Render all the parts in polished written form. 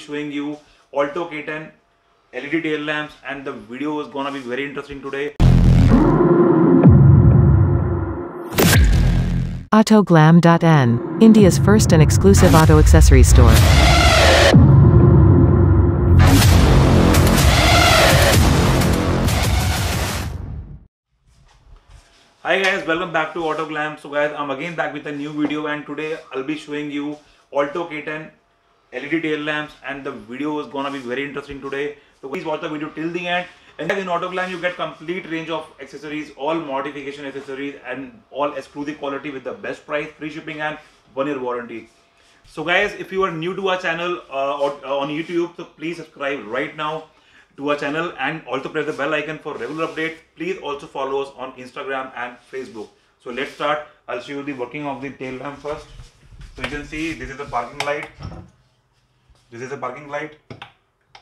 showing you Alto K10 LED tail lamps, and the video is gonna be very interesting today. Autoglam.n, India's first and exclusive auto accessories store. Hi guys, welcome back to Autoglam. So guys, I'm again back with a new video, and today I'll be showing you Alto K10 LED tail lamps, and the video is gonna be very interesting today. So please watch the video till the end. And in Autoglam you get complete range of accessories, all modification accessories and all exclusive quality with the best price, free shipping and 1-year warranty. So guys, if you are new to our channel on YouTube, so please subscribe right now to our channel and also press the bell icon for regular updates. Please also follow us on Instagram and Facebook. So let's start. I'll show you the working of the tail lamp first. So you can see this is the parking light. This is the parking light.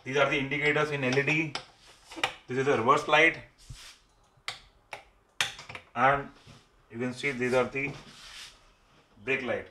These are the indicators in LED. This is the reverse light. And you can see these are the brake light.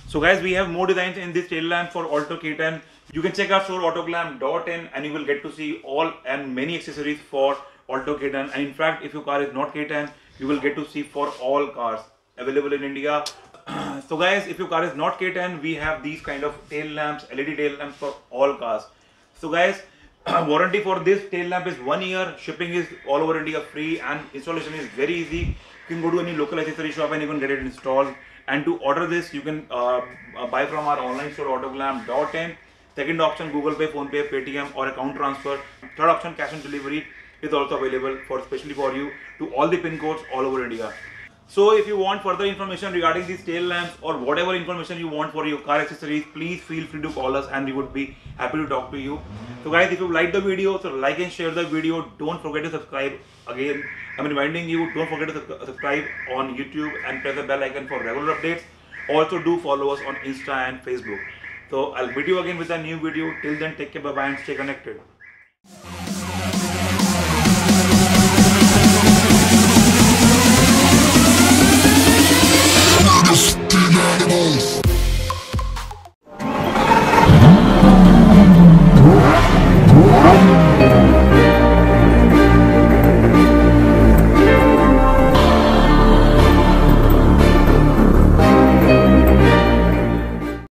So guys, we have more designs in this tail lamp for Alto K10. You can check our store autoglam.in and you will get to see all and many accessories for Alto K10. And in fact, if your car is not K10, you will get to see for all cars available in India. So guys, if your car is not K10, we have these kind of tail lamps, LED tail lamps for all cars. So guys, warranty for this tail lamp is 1 year. Shipping is all over India free, and installation is very easy. You can go to any local accessory shop and you can get it installed. And to order this, you can buy from our online store autoglam.in. Second option, Google Pay, Phone Pay, Paytm or account transfer. Third option, cash on delivery is also available especially for you to all the pin codes all over India. So if you want further information regarding these tail lamps or whatever information you want for your car accessories, please feel free to call us and we would be happy to talk to you. So guys, if you like the video, so like and share the video. Don't forget to subscribe. Again, I'm reminding you, don't forget to subscribe on YouTube and press the bell icon for regular updates. Also do follow us on Insta and Facebook. So I'll meet you again with a new video. Till then, take care, bye bye, and stay connected. Animals.